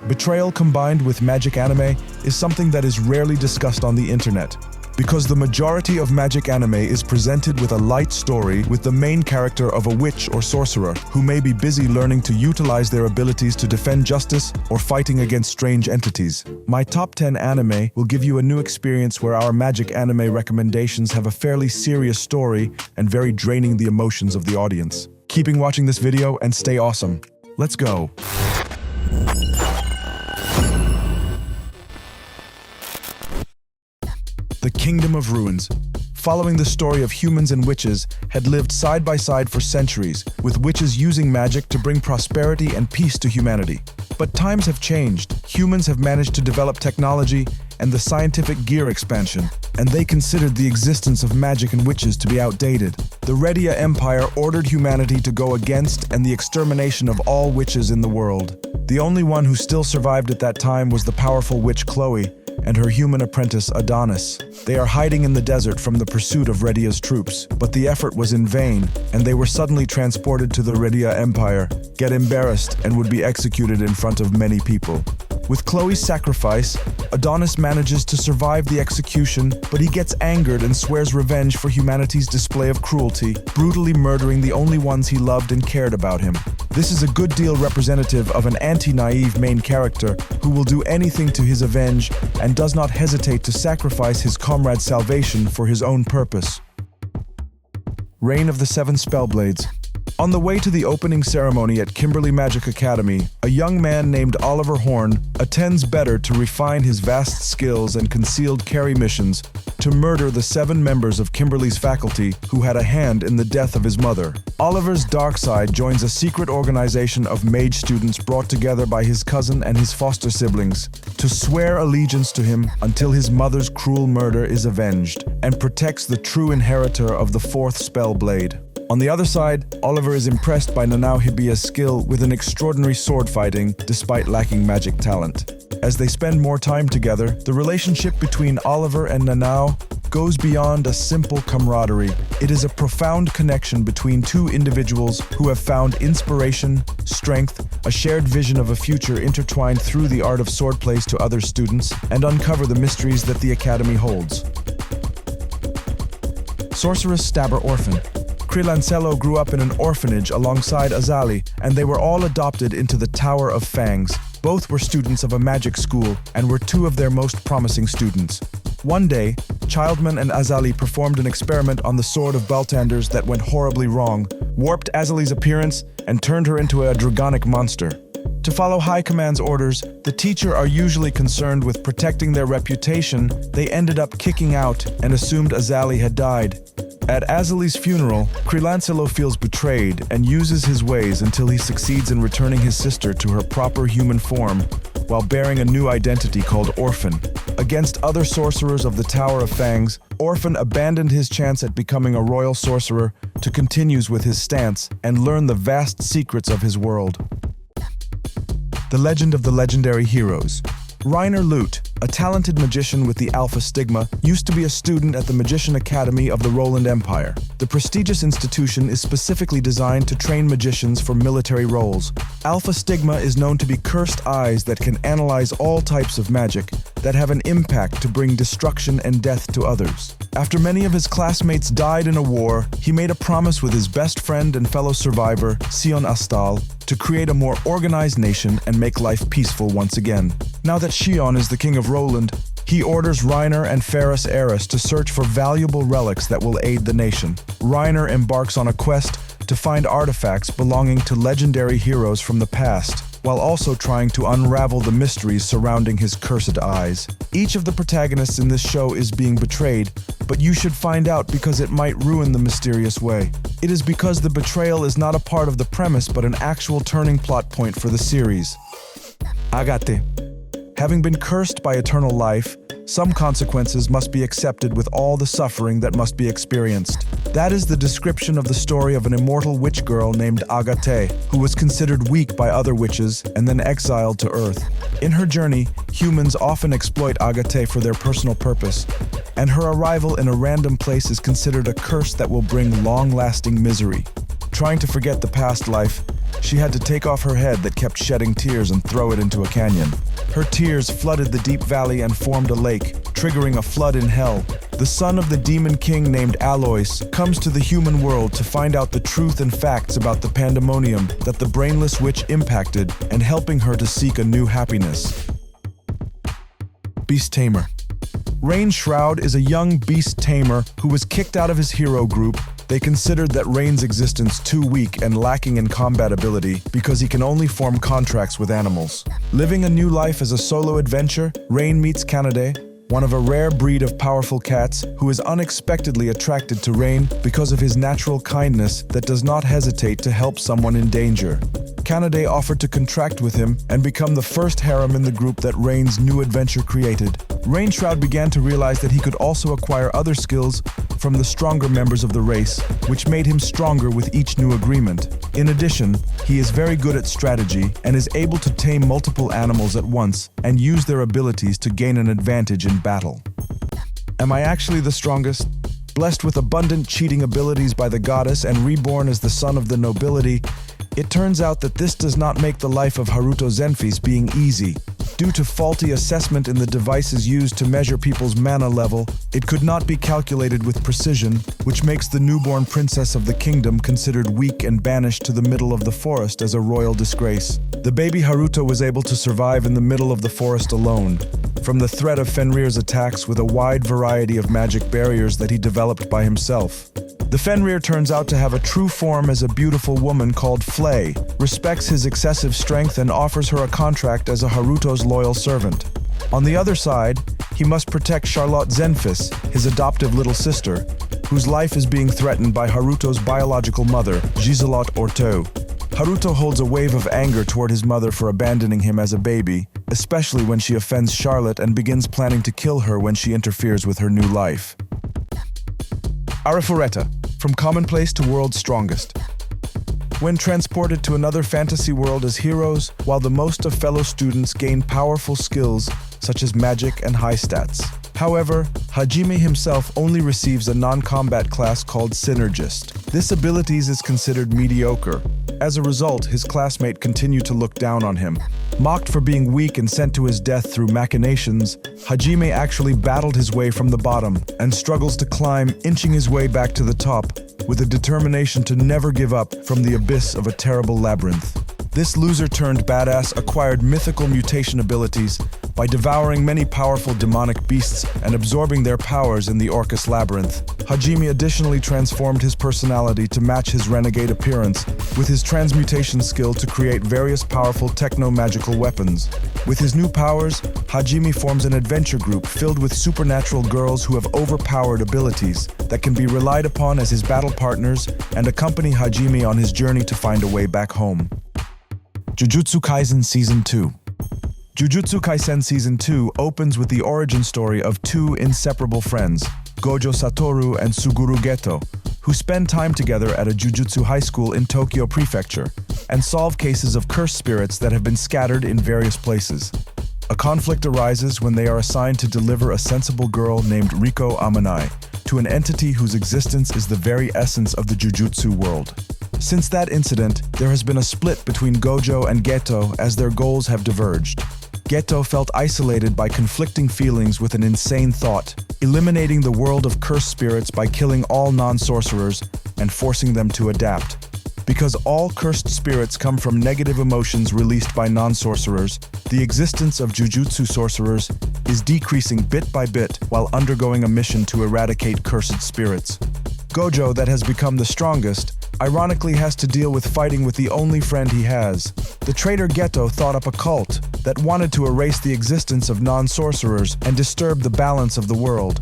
Betrayal combined with magic anime is something that is rarely discussed on the internet, because the majority of magic anime is presented with a light story with the main character of a witch or sorcerer who may be busy learning to utilize their abilities to defend justice or fighting against strange entities. My top 10 anime will give you a new experience where our magic anime recommendations have a fairly serious story and very draining the emotions of the audience. Keeping watching this video and stay awesome. Let's go. The Kingdom of Ruins. Following the story of humans and witches had lived side by side for centuries, with witches using magic to bring prosperity and peace to humanity. But times have changed. Humans have managed to develop technology and the scientific gear expansion, and they considered the existence of magic and witches to be outdated. The Redia Empire ordered humanity to go against and the extermination of all witches in the world. The only one who still survived at that time was the powerful witch Chloe and her human apprentice Adonis. They are hiding in the desert from the pursuit of Redia's troops, but the effort was in vain, and they were suddenly transported to the Redia Empire, get embarrassed, and would be executed in front of many people. With Chloe's sacrifice, Adonis manages to survive the execution, but he gets angered and swears revenge for humanity's display of cruelty, brutally murdering the only ones he loved and cared about him. This is a good deal representative of an anti-naive main character who will do anything to his avenge and does not hesitate to sacrifice his comrade's salvation for his own purpose. Reign of the Seven Spellblades. On the way to the opening ceremony at Kimberly Magic Academy, a young man named Oliver Horn attends better to refine his vast skills and concealed carry missions to murder the 7 members of Kimberly's faculty who had a hand in the death of his mother. Oliver's dark side joins a secret organization of mage students brought together by his cousin and his foster siblings to swear allegiance to him until his mother's cruel murder is avenged and protects the true inheritor of the 4th Spellblade. On the other side, Oliver is impressed by Nanao Hibiya's skill with an extraordinary sword fighting despite lacking magic talent. As they spend more time together, the relationship between Oliver and Nanao goes beyond a simple camaraderie. It is a profound connection between two individuals who have found inspiration, strength, a shared vision of a future intertwined through the art of swordplay to other students, and uncover the mysteries that the Academy holds. Sorcerous Stabber Orphen. Lancello grew up in an orphanage alongside Azali, and they were all adopted into the Tower of Fangs. Both were students of a magic school and were 2 of their most promising students. One day, Childman and Azali performed an experiment on the Sword of Baltanders that went horribly wrong, warped Azali's appearance, and turned her into a dragonic monster. To follow High Command's orders, the teacher are usually concerned with protecting their reputation. They ended up kicking out and assumed Azali had died. At Azali's funeral, Lancello feels betrayed and uses his ways until he succeeds in returning his sister to her proper human form while bearing a new identity called Orphen. Against other sorcerers of the Tower of Fangs, Orphen abandoned his chance at becoming a royal sorcerer to continue with his stance and learn the vast secrets of his world. The Legend of the Legendary Heroes. Rainer Lute, a talented magician with the Alpha Stigma, used to be a student at the Magician Academy of the Roland Empire. The prestigious institution is specifically designed to train magicians for military roles. Alpha Stigma is known to be cursed eyes that can analyze all types of magic that have an impact to bring destruction and death to others. After many of his classmates died in a war, he made a promise with his best friend and fellow survivor, Sion Astal, to create a more organized nation and make life peaceful once again. Now that Sion is the king of Roland, he orders Reiner and Ferris Eris to search for valuable relics that will aid the nation. Reiner embarks on a quest to find artifacts belonging to legendary heroes from the past, while also trying to unravel the mysteries surrounding his cursed eyes. Each of the protagonists in this show is being betrayed, but you should find out because it might ruin the mysterious way. It is because the betrayal is not a part of the premise but an actual turning plot point for the series. Agate. Having been cursed by eternal life, some consequences must be accepted with all the suffering that must be experienced. That is the description of the story of an immortal witch girl named Agate, who was considered weak by other witches and then exiled to Earth. In her journey, humans often exploit Agate for their personal purpose, and her arrival in a random place is considered a curse that will bring long-lasting misery. Trying to forget the past life, she had to take off her head that kept shedding tears and throw it into a canyon. Her tears flooded the deep valley and formed a lake, triggering a flood in hell. The son of the demon king named Alois comes to the human world to find out the truth and facts about the pandemonium that the brainless witch impacted and helping her to seek a new happiness. Beast Tamer. Rain Shroud is a young beast tamer who was kicked out of his hero group. They considered that Rain's existence too weak and lacking in combat ability because he can only form contracts with animals. Living a new life as a solo adventure, Rain meets Kanade, one of a rare breed of powerful cats who is unexpectedly attracted to Rain because of his natural kindness that does not hesitate to help someone in danger. Kanade offered to contract with him and become the first harem in the group that Rain's new adventure created. Rain Shroud began to realize that he could also acquire other skills from the stronger members of the race, which made him stronger with each new agreement. In addition, he is very good at strategy and is able to tame multiple animals at once and use their abilities to gain an advantage in battle. Am I actually the strongest? Blessed with abundant cheating abilities by the goddess and reborn as the son of the nobility, it turns out that this does not make the life of Haruto Zenfis being easy. Due to faulty assessment in the devices used to measure people's mana level, it could not be calculated with precision, which makes the newborn princess of the kingdom considered weak and banished to the middle of the forest as a royal disgrace. The baby Haruto was able to survive in the middle of the forest alone, from the threat of Fenrir's attacks with a wide variety of magic barriers that he developed by himself. The Fenrir turns out to have a true form as a beautiful woman called Flay, respects his excessive strength and offers her a contract as a Haruto's loyal servant. On the other side, he must protect Charlotte Zenfis, his adoptive little sister, whose life is being threatened by Haruto's biological mother, Giselotte Orteau. Haruto holds a wave of anger toward his mother for abandoning him as a baby, especially when she offends Charlotte and begins planning to kill her when she interferes with her new life. Arifureta, from commonplace to world's strongest. When transported to another fantasy world as heroes, while the most of fellow students gain powerful skills such as magic and high stats. However, Hajime himself only receives a non-combat class called Synergist. This ability is considered mediocre. As a result, his classmates continue to look down on him. Mocked for being weak and sent to his death through machinations, Hajime actually battled his way from the bottom and struggles to climb, inching his way back to the top, with a determination to never give up from the abyss of a terrible labyrinth. This loser-turned-badass acquired mythical mutation abilities by devouring many powerful demonic beasts and absorbing their powers in the Orcus labyrinth. Hajime additionally transformed his personality to match his renegade appearance, with his transmutation skill to create various powerful techno-magical weapons. With his new powers, Hajime forms an adventure group filled with supernatural girls who have overpowered abilities that can be relied upon as his battle partners and accompany Hajime on his journey to find a way back home. Jujutsu Kaisen Season 2. Jujutsu Kaisen Season 2 opens with the origin story of two inseparable friends, Gojo Satoru and Suguru Geto, who spend time together at a Jujutsu high school in Tokyo Prefecture and solve cases of cursed spirits that have been scattered in various places. A conflict arises when they are assigned to deliver a sensible girl named Riko Amanai to an entity whose existence is the very essence of the Jujutsu world. Since that incident, there has been a split between Gojo and Geto as their goals have diverged. Geto felt isolated by conflicting feelings with an insane thought, eliminating the world of cursed spirits by killing all non-sorcerers and forcing them to adapt. Because all cursed spirits come from negative emotions released by non-sorcerers, the existence of Jujutsu sorcerers is decreasing bit by bit while undergoing a mission to eradicate cursed spirits. Gojo, that has become the strongest, ironically has to deal with fighting with the only friend he has. The traitor Geto thought up a cult that wanted to erase the existence of non-sorcerers and disturb the balance of the world.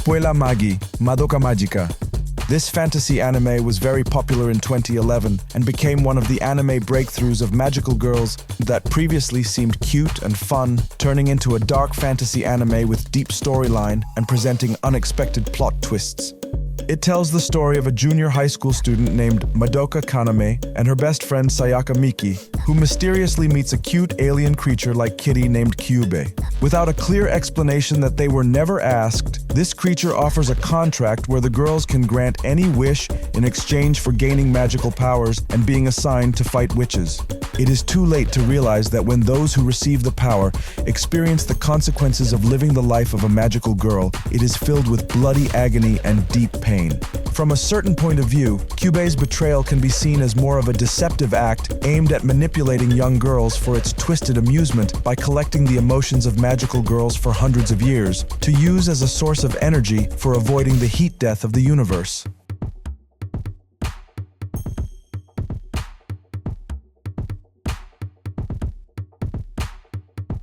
Puella Magi, Madoka Magica. This fantasy anime was very popular in 2011 and became one of the anime breakthroughs of magical girls that previously seemed cute and fun, turning into a dark fantasy anime with deep storyline and presenting unexpected plot twists. It tells the story of a junior high school student named Madoka Kaname and her best friend Sayaka Miki, who mysteriously meets a cute alien creature like Kitty named Kyubey. Without a clear explanation that they were never asked, this creature offers a contract where the girls can grant any wish in exchange for gaining magical powers and being assigned to fight witches. It is too late to realize that when those who receive the power experience the consequences of living the life of a magical girl, it is filled with bloody agony and deep pain. From a certain point of view, Kyubey's betrayal can be seen as more of a deceptive act aimed at manipulating young girls for its twisted amusement by collecting the emotions of magical girls for hundreds of years, to use as a source of energy for avoiding the heat death of the universe.